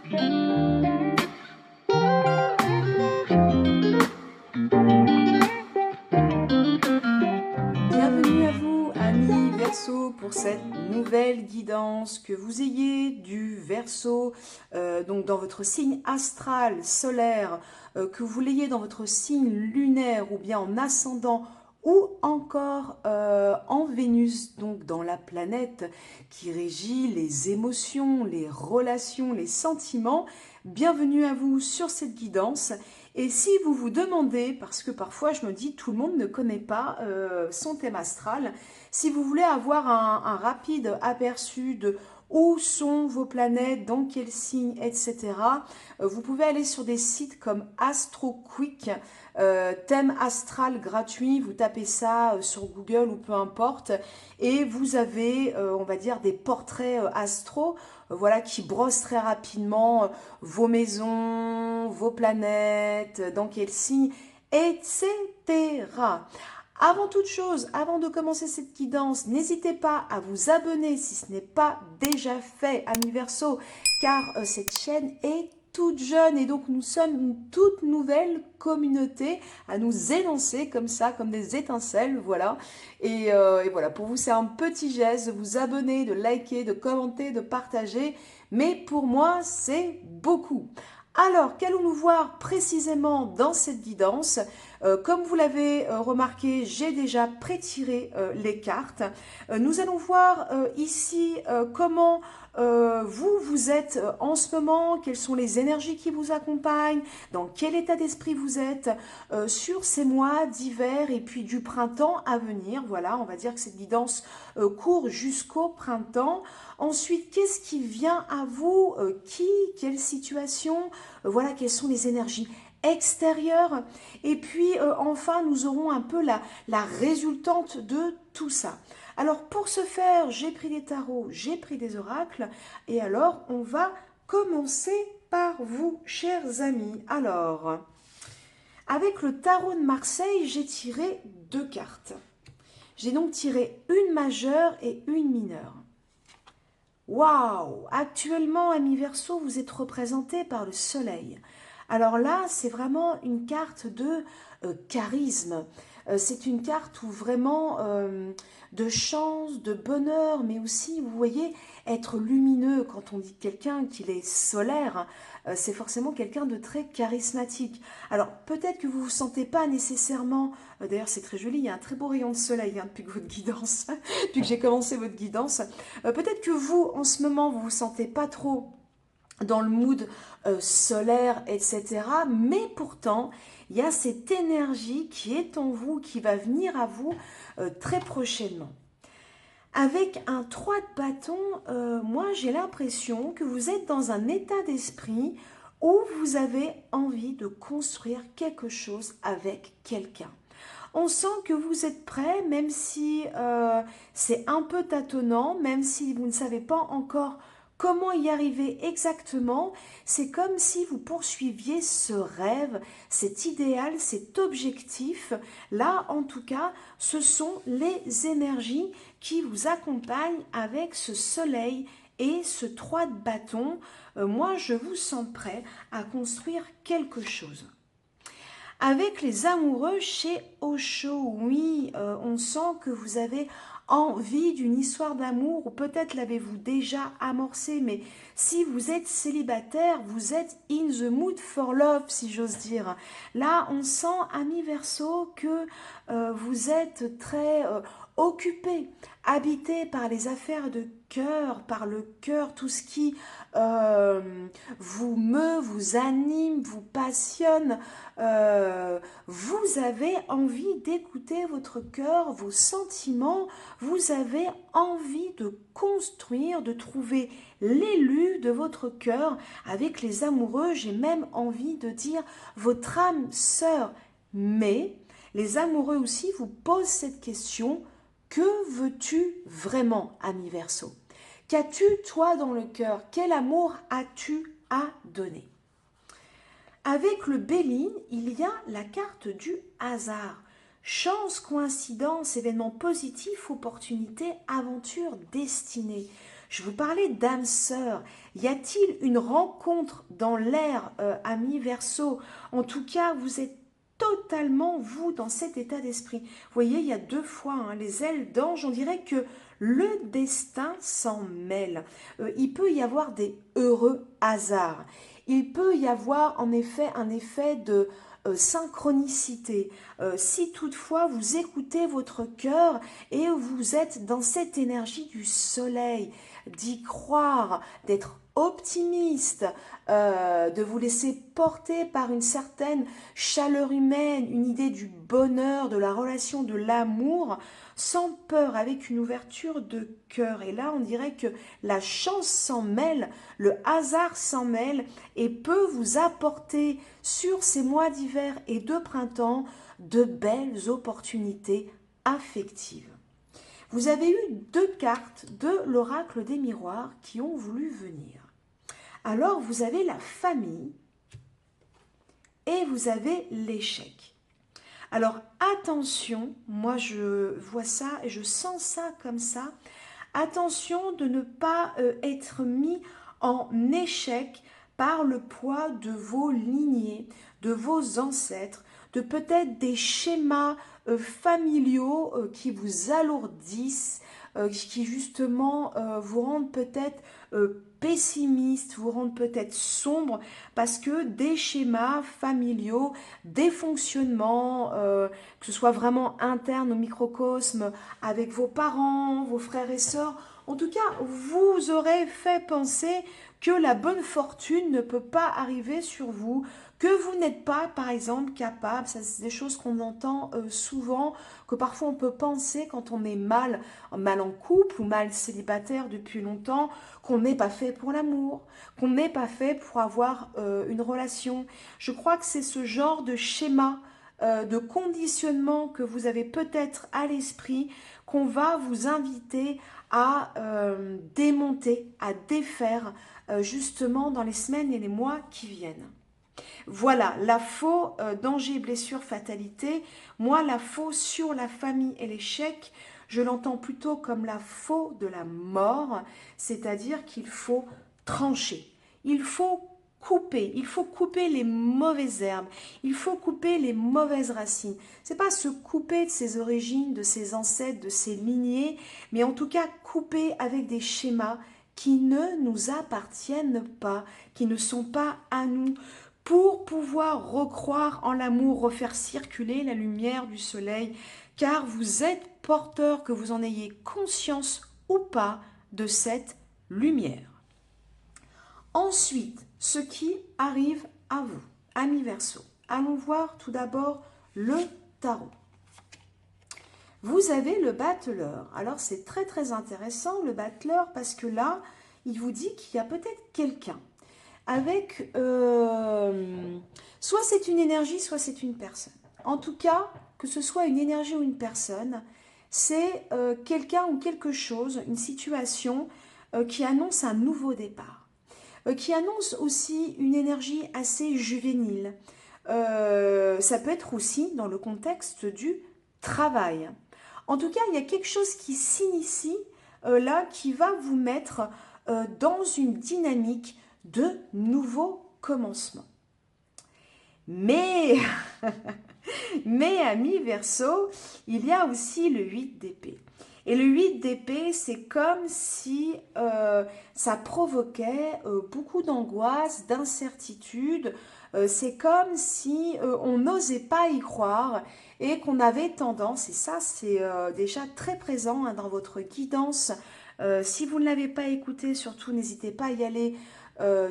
Bienvenue à vous, amis Verseau, pour cette nouvelle guidance. Que vous ayez du Verseau, donc dans votre signe astral, solaire, que vous l'ayez dans votre signe lunaire ou bien en ascendant ou encore en Vénus, donc dans la planète qui régit les émotions, les relations, les sentiments. Bienvenue à vous sur cette guidance. Et si vous vous demandez, parce que parfois je me dis tout le monde ne connaît pas son thème astral, si vous voulez avoir un rapide aperçu de où sont vos planètes, dans quel signe, etc., vous pouvez aller sur des sites comme AstroQuick, thème astral gratuit, vous tapez ça sur Google ou peu importe, et vous avez, on va dire, des portraits astro, voilà, qui brossent très rapidement vos maisons, vos planètes, dans quel signe, etc. Avant toute chose, avant de commencer cette guidance, n'hésitez pas à vous abonner si ce n'est pas déjà fait, amis Verseau, car cette chaîne est toute jeune et donc nous sommes une toute nouvelle communauté à nous élancer comme ça, comme des étincelles, voilà. Et voilà, pour vous c'est un petit geste de vous abonner, de liker, de commenter, de partager, mais pour moi c'est beaucoup. Alors, qu'allons-nous voir précisément dans cette guidance? Comme vous l'avez remarqué, j'ai déjà pré-tiré les cartes. Nous allons voir ici comment vous êtes en ce moment, quelles sont les énergies qui vous accompagnent, dans quel état d'esprit vous êtes sur ces mois d'hiver et puis du printemps à venir. Voilà, on va dire que cette guidance court jusqu'au printemps. Ensuite, qu'est-ce qui vient à vous? Quelle situation? Voilà, quelles sont les énergies extérieures? Et puis, enfin, nous aurons un peu la résultante de tout ça. Alors, pour ce faire, j'ai pris des tarots, j'ai pris des oracles. Et alors, on va commencer par vous, chers amis. Alors, avec le tarot de Marseille, j'ai tiré 2 cartes. J'ai donc tiré une majeure et une mineure. Waouh! Actuellement, ami Verseau, vous êtes représenté par le soleil. Alors là, c'est vraiment une carte de charisme. C'est une carte où vraiment de chance, de bonheur, mais aussi, vous voyez, être lumineux. Quand on dit de quelqu'un qu'il est solaire, c'est forcément quelqu'un de très charismatique. Alors peut-être que vous ne vous sentez pas nécessairement, d'ailleurs c'est très joli, il y a un très beau rayon de soleil depuis que votre guidance, depuis que j'ai commencé votre guidance. Peut-être que vous, en ce moment, vous ne vous sentez pas trop dans le mood solaire, etc. Mais pourtant, il y a cette énergie qui est en vous, qui va venir à vous très prochainement. Avec un 3 de bâton, moi j'ai l'impression que vous êtes dans un état d'esprit où vous avez envie de construire quelque chose avec quelqu'un. On sent que vous êtes prêt, même si c'est un peu tâtonnant, même si vous ne savez pas encore comment y arriver exactement. C'est comme si vous poursuiviez ce rêve, cet idéal, cet objectif. Là, en tout cas, ce sont les énergies qui vous accompagnent avec ce soleil et ce 3 de bâton. Moi, je vous sens prêt à construire quelque chose. Avec les amoureux chez Osho, oui, on sent que vous avez envie d'une histoire d'amour, ou peut-être l'avez-vous déjà amorcée, mais si vous êtes célibataire, vous êtes in the mood for love, si j'ose dire. Là, on sent, ami Verseau, que vous êtes très occupé, habité par les affaires de cœur, par le cœur, tout ce qui vous meut, vous anime, vous passionne. Vous avez envie d'écouter votre cœur, vos sentiments, vous avez envie de construire, de trouver l'élu de votre cœur. Avec les amoureux, j'ai même envie de dire votre âme sœur. Mais les amoureux aussi vous posent cette question: que veux-tu vraiment, ami Verseau? Qu'as-tu, toi, dans le cœur? Quel amour as-tu à donner? Avec le Béline, il y a la carte du hasard. Chance, coïncidence, événement positif, opportunité, aventure, destinée. Je vous parlais d'âme sœur. Y a-t-il une rencontre dans l'air, ami Verseau? En tout cas, vous êtes totalement, vous, dans cet état d'esprit. Vous voyez, il y a deux fois hein, les ailes d'ange. On dirait que le destin s'en mêle. Il peut y avoir des heureux hasards. Il peut y avoir en effet un effet de synchronicité. Si toutefois vous écoutez votre cœur et vous êtes dans cette énergie du soleil, d'y croire, d'être optimiste, de vous laisser porter par une certaine chaleur humaine, une idée du bonheur, de la relation, de l'amour, sans peur, avec une ouverture de cœur. Et là, on dirait que la chance s'en mêle, le hasard s'en mêle et peut vous apporter sur ces mois d'hiver et de printemps de belles opportunités affectives. Vous avez eu deux cartes de l'oracle des miroirs qui ont voulu venir. Alors, vous avez la famille et vous avez l'échec. Alors, attention, moi je vois ça et je sens ça comme ça. Attention de ne pas être mis en échec par le poids de vos lignées, de vos ancêtres, de peut-être des schémas familiaux qui vous alourdissent, qui justement vous rendent peut-être pessimiste, vous rendent peut-être sombre, parce que des schémas familiaux, des fonctionnements, que ce soit vraiment interne au microcosme, avec vos parents, vos frères et sœurs, en tout cas, vous aurez fait penser que la bonne fortune ne peut pas arriver sur vous, que vous n'êtes pas, par exemple, capable, ça c'est des choses qu'on entend souvent, que parfois on peut penser quand on est mal en couple ou mal célibataire depuis longtemps, qu'on n'est pas fait pour l'amour, qu'on n'est pas fait pour avoir une relation. Je crois que c'est ce genre de schéma, de conditionnement que vous avez peut-être à l'esprit, qu'on va vous inviter à démonter, à défaire, justement dans les semaines et les mois qui viennent. Voilà, la faux, danger, blessure, fatalité. Moi, la faux sur la famille et l'échec, je l'entends plutôt comme la faux de la mort, c'est-à-dire qu'il faut trancher. Il faut couper les mauvaises herbes, il faut couper les mauvaises racines. C'est pas se couper de ses origines, de ses ancêtres, de ses lignées, mais en tout cas couper avec des schémas qui ne nous appartiennent pas, qui ne sont pas à nous, pour pouvoir recroire en l'amour, refaire circuler la lumière du soleil, car vous êtes porteur, que vous en ayez conscience ou pas, de cette lumière. Ensuite, ce qui arrive à vous, amis Verseau. Allons voir tout d'abord le tarot. Vous avez le battleur. Alors c'est très très intéressant le battleur parce que là, il vous dit qu'il y a peut-être quelqu'un avec soit c'est une énergie, soit c'est une personne. En tout cas, que ce soit une énergie ou une personne, c'est quelqu'un ou quelque chose, une situation qui annonce un nouveau départ, qui annonce aussi une énergie assez juvénile. Ça peut être aussi dans le contexte du travail. En tout cas, il y a quelque chose qui s'initie là, qui va vous mettre dans une dynamique de nouveaux commencements. Mais, mais amis Verseau, il y a aussi le 8 d'épée. Et le 8 d'épée, c'est comme si ça provoquait beaucoup d'angoisse, d'incertitude. C'est comme si on n'osait pas y croire et qu'on avait tendance, et ça c'est déjà très présent hein, dans votre guidance. Si vous ne l'avez pas écouté, surtout n'hésitez pas à y aller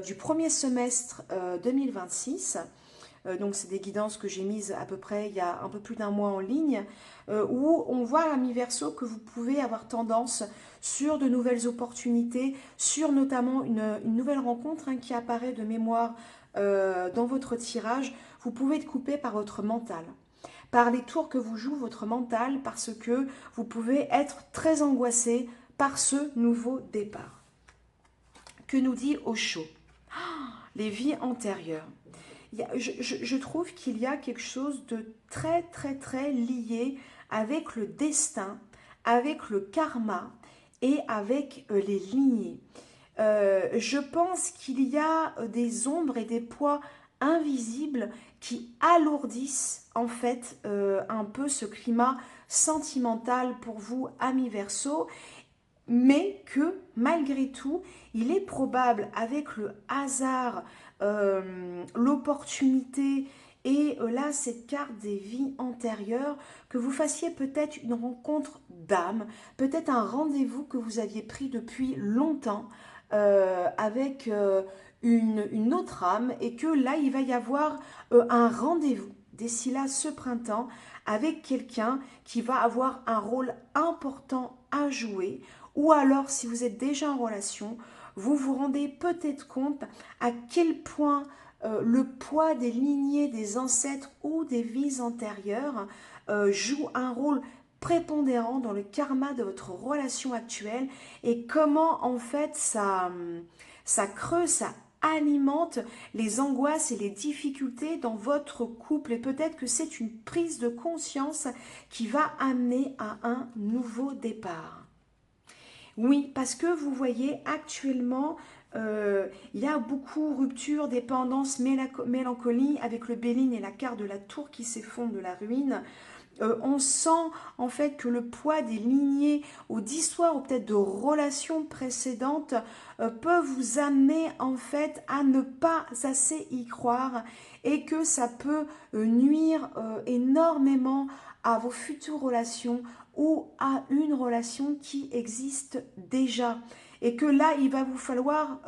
du premier semestre 2026. Donc c'est des guidances que j'ai mises à peu près il y a un peu plus d'un mois en ligne, où on voit à mi-verso que vous pouvez avoir tendance sur de nouvelles opportunités, sur notamment une nouvelle rencontre hein, qui apparaît de mémoire dans votre tirage. Vous pouvez être coupé par votre mental, par les tours que vous joue votre mental, parce que vous pouvez être très angoissé par ce nouveau départ. Que nous dit Osho? Les vies antérieures. Je trouve qu'il y a quelque chose de très très très lié avec le destin, avec le karma et avec les lignées. Je pense qu'il y a des ombres et des poids invisibles qui alourdissent en fait un peu ce climat sentimental pour vous, amis Verseau, mais que malgré tout, il est probable avec le hasard, l'opportunité et là cette carte des vies antérieures, que vous fassiez peut-être une rencontre d'âme, peut-être un rendez-vous que vous aviez pris depuis longtemps avec une autre âme et que là il va y avoir un rendez-vous d'ici là ce printemps avec quelqu'un qui va avoir un rôle important à jouer, ou alors si vous êtes déjà en relation, vous vous rendez peut-être compte à quel point le poids des lignées des ancêtres ou des vies antérieures joue un rôle prépondérant dans le karma de votre relation actuelle et comment en fait ça creuse, ça alimente les angoisses et les difficultés dans votre couple et peut-être que c'est une prise de conscience qui va amener à un nouveau départ. Oui, parce que vous voyez actuellement, il y a beaucoup rupture, dépendance, mélancolie avec le Béline et la carte de la tour qui s'effondre de la ruine. On sent en fait que le poids des lignées ou d'histoires ou peut-être de relations précédentes peut vous amener en fait à ne pas assez y croire et que ça peut nuire énormément à vos futures relations ou à une relation qui existe déjà. Et que là, il va vous falloir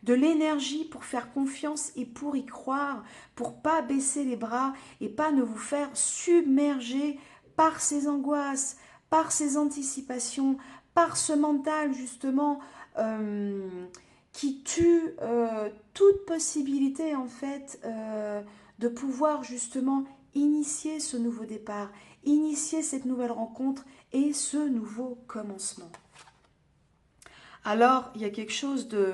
de l'énergie pour faire confiance et pour y croire, pour pas baisser les bras et pas ne vous faire submerger par ces angoisses, par ces anticipations, par ce mental justement qui tue toute possibilité en fait de pouvoir justement initier ce nouveau départ, initier cette nouvelle rencontre et ce nouveau commencement. Alors, il y a quelque chose de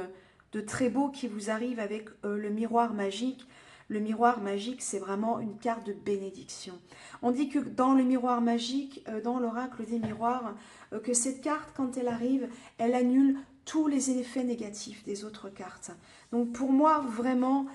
très beau qui vous arrive avec le miroir magique. Le miroir magique, c'est vraiment une carte de bénédiction. On dit que dans le miroir magique, dans l'oracle des miroirs, que cette carte, quand elle arrive, elle annule tous les effets négatifs des autres cartes. Donc pour moi, vraiment,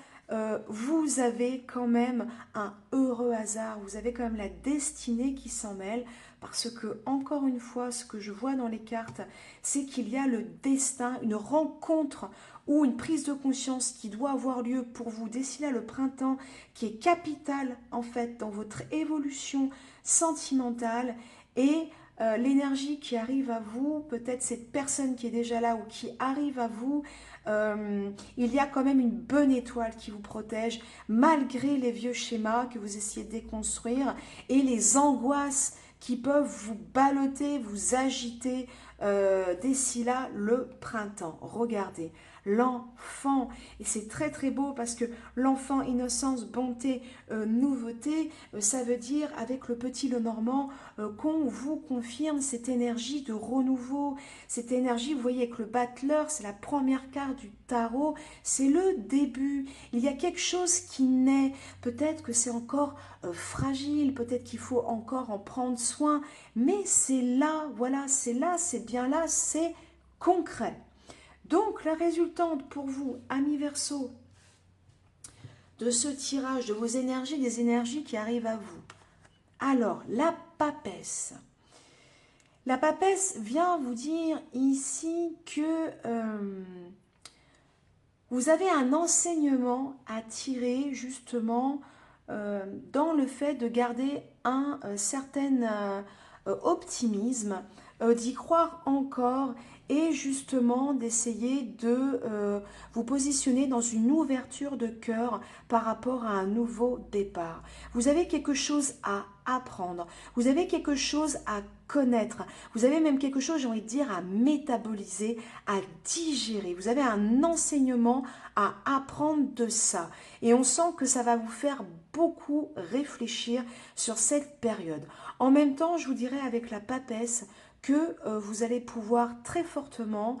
vous avez quand même un heureux hasard, vous avez quand même la destinée qui s'en mêle, parce que, encore une fois, ce que je vois dans les cartes, c'est qu'il y a le destin, une rencontre ou une prise de conscience qui doit avoir lieu pour vous d'ici là le printemps, qui est capital en fait dans votre évolution sentimentale et l'énergie qui arrive à vous, peut-être cette personne qui est déjà là ou qui arrive à vous, il y a quand même une bonne étoile qui vous protège malgré les vieux schémas que vous essayez de déconstruire et les angoisses qui peuvent vous balloter, vous agiter d'ici là le printemps. Regardez, l'enfant, et c'est très très beau parce que l'enfant, innocence, bonté, nouveauté, ça veut dire avec le petit Lenormand qu'on vous confirme cette énergie de renouveau, cette énergie, vous voyez avec le battleur, c'est la première carte du tarot, c'est le début, il y a quelque chose qui naît, peut-être que c'est encore fragile, peut-être qu'il faut encore en prendre soin, mais c'est là, voilà, c'est là, c'est bien là, c'est concret. Donc la résultante pour vous, amis Verseau, de ce tirage, de vos énergies, des énergies qui arrivent à vous. Alors, la papesse. La papesse vient vous dire ici que vous avez un enseignement à tirer justement dans le fait de garder un certain optimisme, d'y croire encore et justement d'essayer de vous positionner dans une ouverture de cœur par rapport à un nouveau départ. Vous avez quelque chose à apprendre, vous avez quelque chose à connaître, vous avez même quelque chose, j'ai envie de dire, à métaboliser, à digérer. Vous avez un enseignement à apprendre de ça. Et on sent que ça va vous faire beaucoup réfléchir sur cette période. En même temps, je vous dirais avec la papesse que vous allez pouvoir très fortement,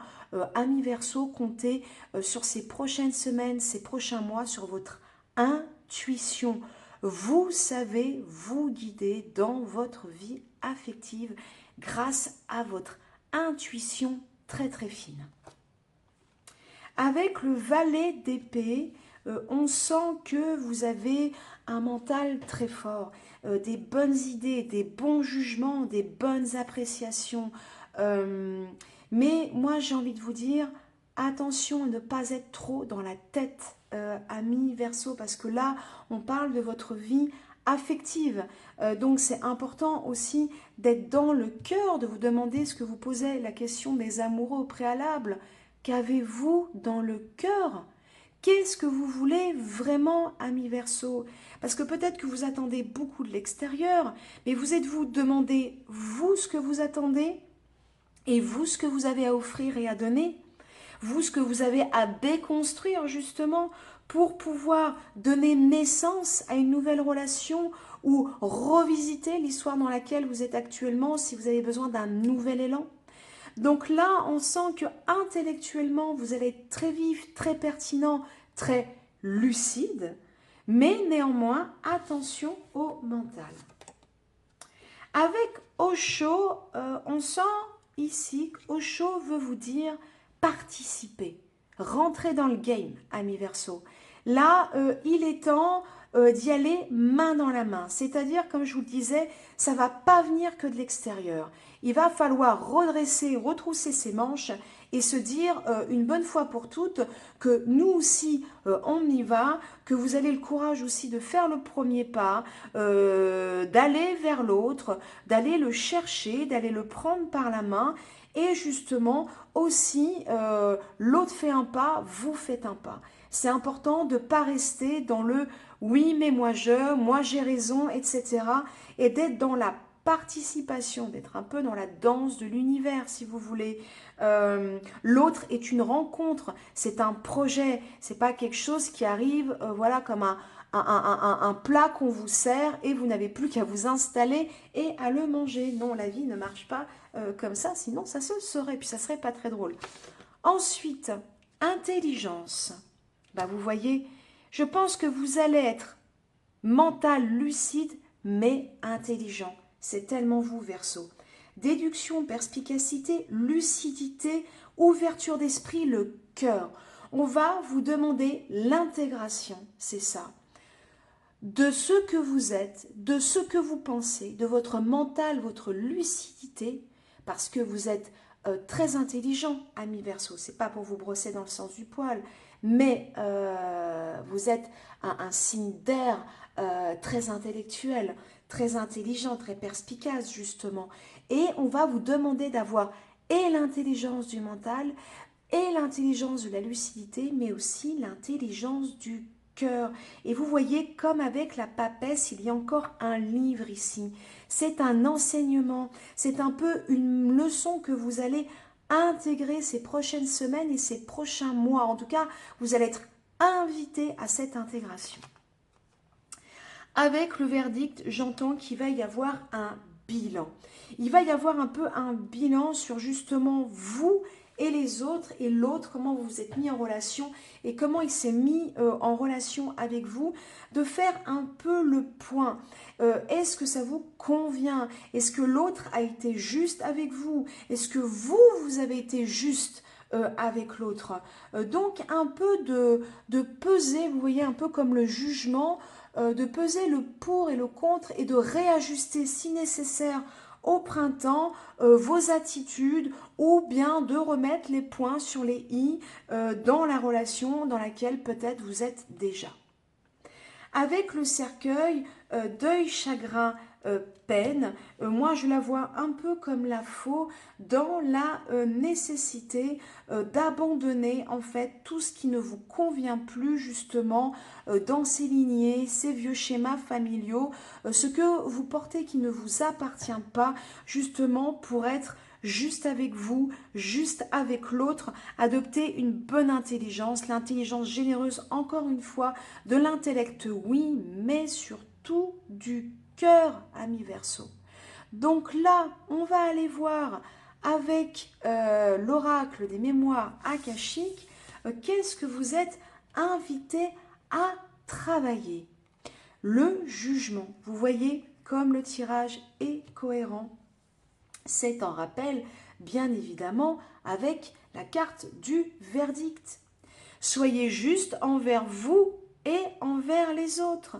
amis Verseau, compter sur ces prochaines semaines, ces prochains mois, sur votre intuition. Vous savez vous guider dans votre vie affective grâce à votre intuition très très fine. Avec le valet d'épée, on sent que vous avez un mental très fort, des bonnes idées, des bons jugements, des bonnes appréciations. Mais moi, j'ai envie de vous dire, attention à ne pas être trop dans la tête, ami Verseau, parce que là, on parle de votre vie affective. Donc, c'est important aussi d'être dans le cœur, de vous demander ce que vous posez, la question des amoureux au préalable. Qu'avez-vous dans le cœur? Qu'est-ce que vous voulez vraiment, ami Verseau? Parce que peut-être que vous attendez beaucoup de l'extérieur, mais vous êtes-vous demandé, vous, ce que vous attendez? Et vous, ce que vous avez à offrir et à donner? Vous, ce que vous avez à déconstruire, justement, pour pouvoir donner naissance à une nouvelle relation ou revisiter l'histoire dans laquelle vous êtes actuellement si vous avez besoin d'un nouvel élan? Donc là, on sent que intellectuellement, vous allez être très vif, très pertinent, très lucide, mais néanmoins, attention au mental. Avec Osho, on sent ici qu'Osho veut vous dire participer, rentrer dans le game, ami Verseau. Là, il est temps d'y aller main dans la main. C'est-à-dire, comme je vous le disais, ça ne va pas venir que de l'extérieur. Il va falloir redresser, retrousser ses manches et se dire une bonne fois pour toutes que nous aussi, on y va, que vous avez le courage aussi de faire le premier pas, d'aller vers l'autre, d'aller le chercher, d'aller le prendre par la main. Et justement, aussi, l'autre fait un pas, vous faites un pas. C'est important de ne pas rester dans le oui, mais moi j'ai raison, etc. Et d'être dans la participation, d'être un peu dans la danse de l'univers, si vous voulez. L'autre est une rencontre, c'est un projet, c'est pas quelque chose qui arrive, voilà, comme un plat qu'on vous sert et vous n'avez plus qu'à vous installer et à le manger. Non, la vie ne marche pas comme ça, sinon ça se saurait, puis ça serait pas très drôle. Ensuite, intelligence. Bah, vous voyez, je pense que vous allez être mental, lucide, mais intelligent. C'est tellement vous, Verseau. Déduction, perspicacité, lucidité, ouverture d'esprit, le cœur. On va vous demander l'intégration, c'est ça. De ce que vous êtes, de ce que vous pensez, de votre mental, votre lucidité, parce que vous êtes très intelligent, ami Verseau. C'est pas pour vous brosser dans le sens du poil, mais vous êtes un signe d'air très intellectuel, très intelligent, très perspicace justement. Et on va vous demander d'avoir et l'intelligence du mental et l'intelligence de la lucidité, mais aussi l'intelligence du cœur. Et vous voyez, comme avec la papesse, il y a encore un livre ici. C'est un enseignement, c'est un peu une leçon que vous allez intégrer ces prochaines semaines et ces prochains mois. En tout cas, vous allez être invité à cette intégration. Avec le verdict, j'entends qu'il va y avoir un bilan. Il va y avoir un peu un bilan sur justement vous et les autres et l'autre, comment vous vous êtes mis en relation et comment il s'est mis en relation avec vous, de faire un peu le point. Est-ce que ça vous convient? Est-ce que l'autre a été juste avec vous? Est-ce que vous avez été juste avec l'autre? Donc un peu de peser, vous voyez, un peu comme le jugement, de peser le pour et le contre et de réajuster si nécessaire au printemps vos attitudes ou bien de remettre les points sur les i dans la relation dans laquelle peut-être vous êtes déjà. Avec le cercueil, deuil, chagrin, peine, moi je la vois un peu comme la faux dans la nécessité d'abandonner en fait tout ce qui ne vous convient plus justement dans ces lignées, ces vieux schémas familiaux, ce que vous portez qui ne vous appartient pas justement pour être juste avec vous, juste avec l'autre, adopter une bonne intelligence, l'intelligence généreuse encore une fois, de l'intellect oui, mais surtout du cœur, ami Verseau. Donc là, on va aller voir avec l'oracle des mémoires akashiques, qu'est-ce que vous êtes invité à travailler. Le jugement, vous voyez comme le tirage est cohérent. C'est en rappel bien évidemment avec la carte du verdict. Soyez juste envers vous et envers les autres.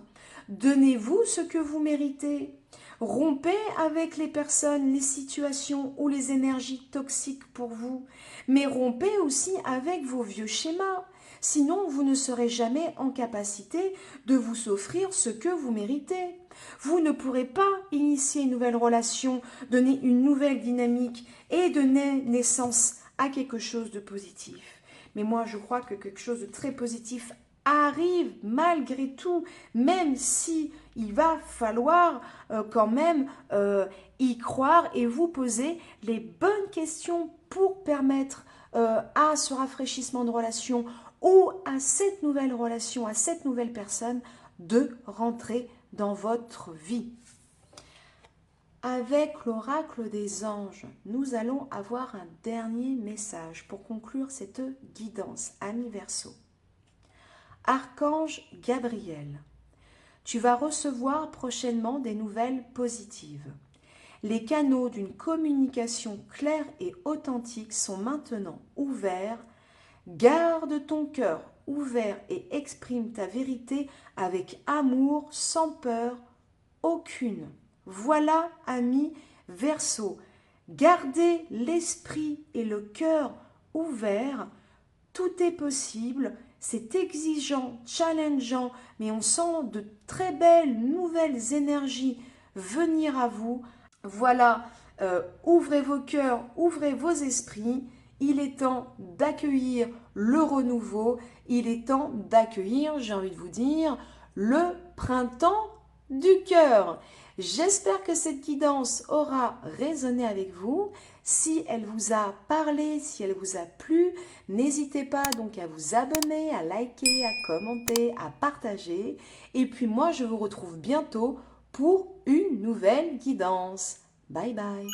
Donnez-vous ce que vous méritez. Rompez avec les personnes, les situations ou les énergies toxiques pour vous. Mais rompez aussi avec vos vieux schémas. Sinon, vous ne serez jamais en capacité de vous offrir ce que vous méritez. Vous ne pourrez pas initier une nouvelle relation, donner une nouvelle dynamique et donner naissance à quelque chose de positif. Mais moi, je crois que quelque chose de très positif arrive malgré tout, même si il va falloir quand même y croire et vous poser les bonnes questions pour permettre à ce rafraîchissement de relation ou à cette nouvelle relation, à cette nouvelle personne de rentrer dans votre vie. Avec l'oracle des anges, nous allons avoir un dernier message pour conclure cette guidance, amis Verseau. Archange Gabriel, tu vas recevoir prochainement des nouvelles positives. Les canaux d'une communication claire et authentique sont maintenant ouverts. Garde ton cœur ouvert et exprime ta vérité avec amour, sans peur aucune. Voilà, amis Verseau, gardez l'esprit et le cœur ouverts. Tout est possible, c'est exigeant, challengeant, mais on sent de très belles nouvelles énergies venir à vous. Voilà, ouvrez vos cœurs, ouvrez vos esprits. Il est temps d'accueillir le renouveau. Il est temps d'accueillir, j'ai envie de vous dire, le printemps du cœur. J'espère que cette guidance aura résonné avec vous. Si elle vous a parlé, si elle vous a plu, n'hésitez pas donc à vous abonner, à liker, à commenter, à partager. Et puis moi, je vous retrouve bientôt pour une nouvelle guidance. Bye bye.